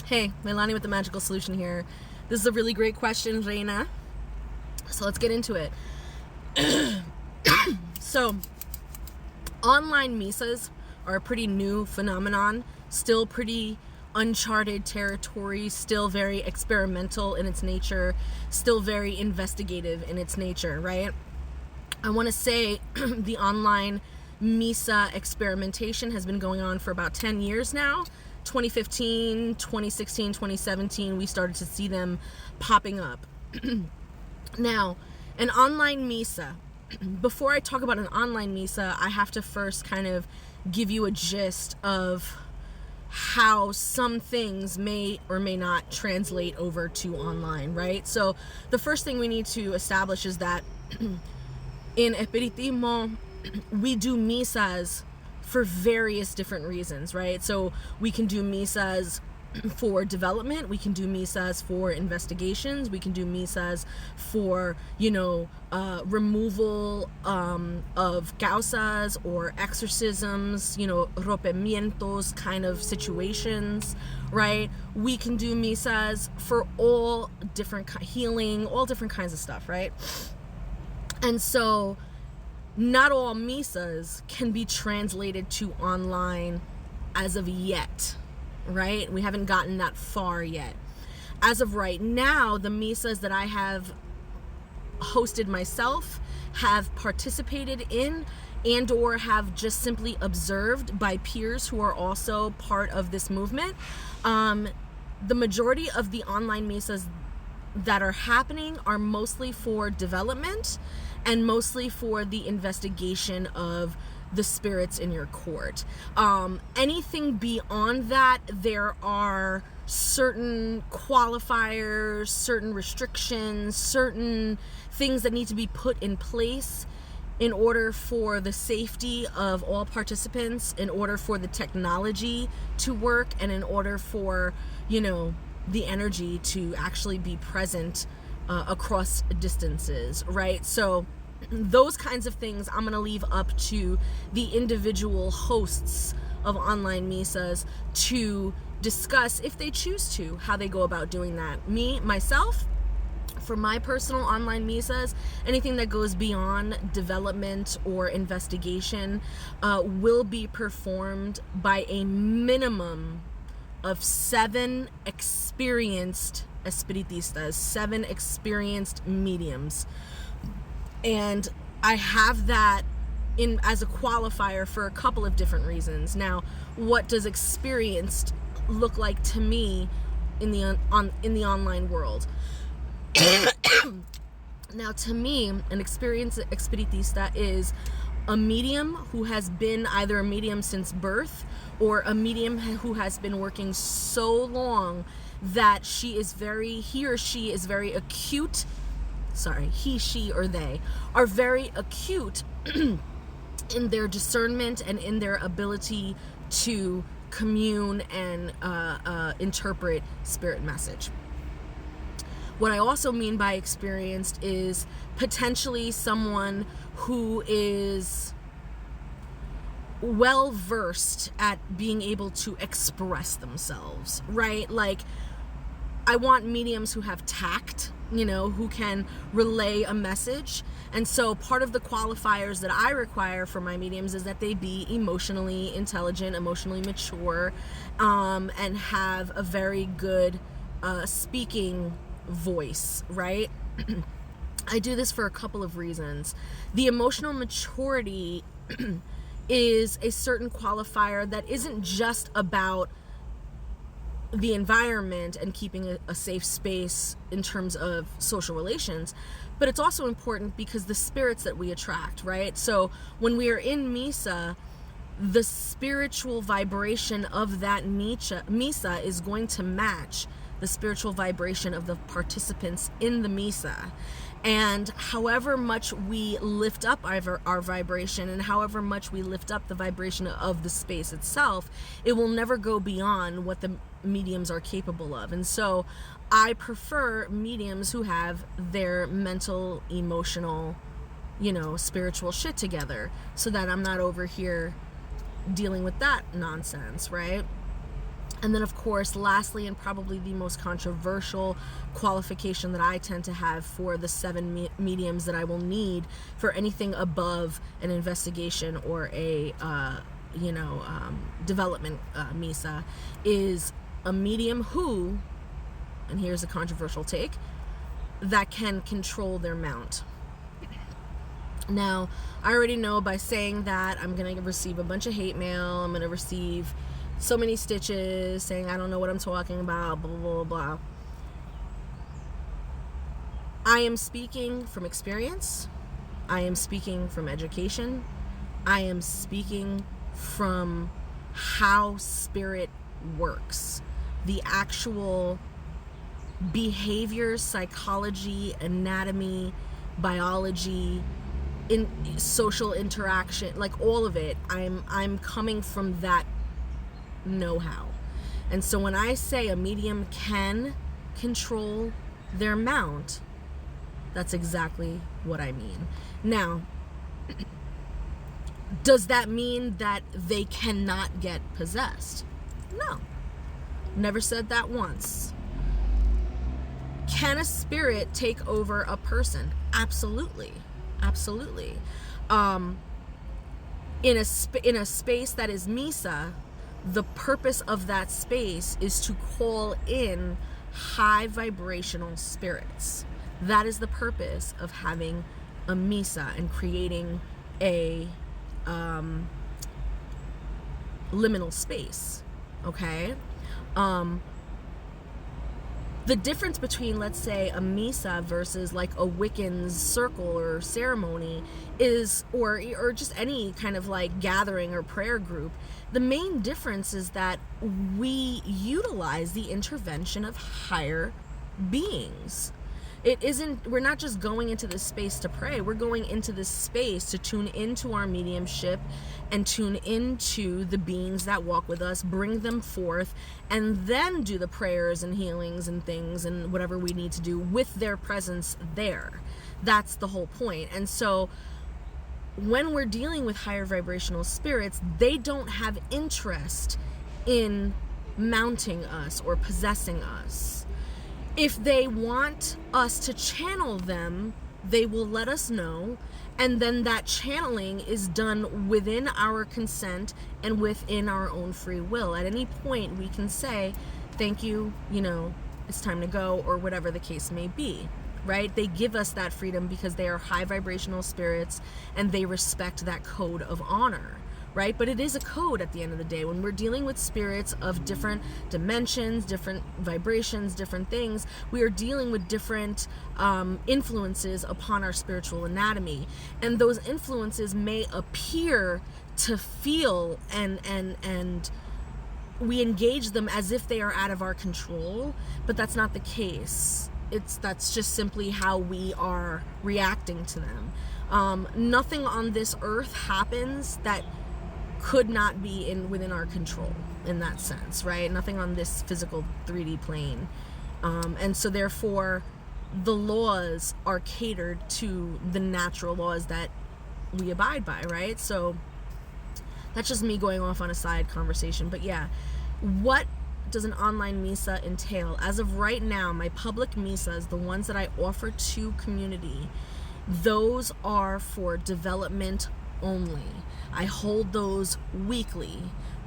Hey, Melanie with the Magical Solution here. This is a really great question, Reina. So let's get into it. So, online misas are a pretty new phenomenon, still pretty uncharted territory, still very experimental in its nature, still very investigative in its nature, right? I want to say the online Misa experimentation has been going on for about 10 years now. 2015, 2016, 2017, we started to see them popping up. Now, an online Misa, before I talk about an online Misa, I have to first kind of give you a gist of how some things may or may not translate over to online, right? So the first thing we need to establish is that in Espiritismo, we do misas for various different reasons, right? So we can do misas for development, we can do misas for investigations, we can do misas for, removal of causas or exorcisms, rompimientos kind of situations, right? We can do misas for all different healing, all different kinds of stuff, right? And so not all misas can be translated to online as of yet, right? We haven't gotten that far yet. As of right now, the misas that I have hosted myself, have participated in, and or have just simply observed by peers who are also part of this movement, the majority of the online misas that are happening are mostly for development and mostly for the investigation of the spirits in your court. Anything beyond that, there are certain qualifiers, certain restrictions, certain things that need to be put in place in order for the safety of all participants, in order for the technology to work, and in order for, the energy to actually be present across distances, right? So those kinds of things I'm going to leave up to the individual hosts of online misas to discuss, if they choose to, how they go about doing that. Myself, for my personal online misas, anything that goes beyond development or investigation will be performed by a minimum of 7 experienced espiritistas, 7 experienced mediums. And I have that in as a qualifier for a couple of different reasons. Now, what does experienced look like to me in the online world? Now, to me, an experienced espiritista is a medium who has been either a medium since birth or a medium who has been working so long that he or she is very acute. He, she, or they are very acute in their discernment and in their ability to commune and interpret spirit message. What I also mean by experienced is potentially someone who is well versed at being able to express themselves, right? Like, I want mediums who have tact, who can relay a message. And so part of the qualifiers that I require for my mediums is that they be emotionally intelligent, emotionally mature, and have a very good speaking voice, right? I do this for a couple of reasons. The emotional maturity is a certain qualifier that isn't just about the environment and keeping a safe space in terms of social relations, but it's also important because the spirits that we attract, right? So when we are in Misa, the spiritual vibration of that Misa is going to match the spiritual vibration of the participants in the Misa. And however much we lift up our vibration and however much we lift up the vibration of the space itself, it will never go beyond what the mediums are capable of. And so I prefer mediums who have their mental, emotional, spiritual shit together, so that I'm not over here dealing with that nonsense, right? And then, of course, lastly, and probably the most controversial qualification that I tend to have for the 7 mediums that I will need for anything above an investigation or a development Misa, is a medium who, and here's a controversial take, that can control their mount. Now, I already know by saying that I'm going to receive a bunch of hate mail. I'm going to receive so many stitches saying I don't know what I'm talking about, blah, blah, blah, blah. I am speaking from experience. I am speaking from education. I am speaking from how spirit works. The actual behavior, psychology, anatomy, biology, in social interaction, like all of it. I'm coming from that know-how. And so when I say a medium can control their mount, that's exactly what I mean. Now, does that mean that they cannot get possessed? No. Never said that once. Can a spirit take over a person? Absolutely. Absolutely. In a space that is Misa, the purpose of that space is to call in high vibrational spirits. That is the purpose of having a Misa and creating a liminal space. Okay? The difference between, let's say, a Misa versus like a Wiccan's circle or ceremony is, or just any kind of like gathering or prayer group, the main difference is that we utilize the intervention of higher beings. We're not just going into this space to pray, we're going into this space to tune into our mediumship and tune into the beings that walk with us, bring them forth, and then do the prayers and healings and things and whatever we need to do with their presence there. That's the whole point. And so when we're dealing with higher vibrational spirits, they don't have interest in mounting us or possessing us. If they want us to channel them, they will let us know, and then that channeling is done within our consent and within our own free will. At any point, we can say, thank you, it's time to go, or whatever the case may be, right? They give us that freedom because they are high vibrational spirits and they respect that code of honor. Right? But it is a code at the end of the day. When we're dealing with spirits of different dimensions, different vibrations, different things, we are dealing with different influences upon our spiritual anatomy. And those influences may appear to feel and we engage them as if they are out of our control, but that's not the case. That's just simply how we are reacting to them. Nothing on this earth happens that could not be within our control in that sense, right? Nothing on this physical 3D plane. And so therefore, the laws are catered to the natural laws that we abide by, right? So that's just me going off on a side conversation. But yeah, what does an online Misa entail? As of right now, my public Misas, the ones that I offer to community, those are for development only. I hold those weekly.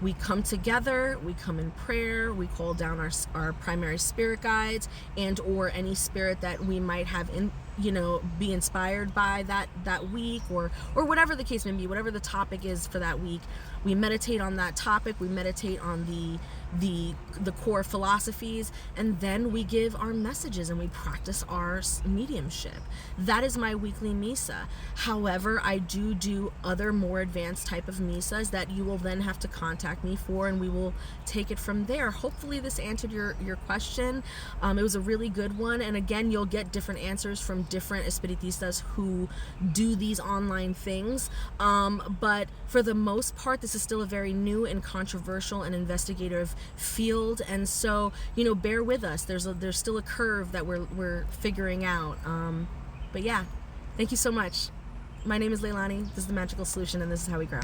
We come together, we come in prayer, we call down our primary spirit guides and or any spirit that we might have be inspired by that week or whatever the case may be, whatever the topic is for that week. We meditate on that topic, we meditate on the core philosophies, and then we give our messages and we practice our mediumship. That is my weekly Misa. However, I do other more advanced type of Misas that you will then have to contact me for, and we will take it from there. Hopefully this answered your question. It was a really good one, and again, you'll get different answers from different espiritistas who do these online things, but for the most part, this is still a very new and controversial and investigative field, and so bear with us. There's still a curve that we're figuring out, but yeah, thank you so much. My name is Leilani. This is The Magical Solution, and this is how we grow.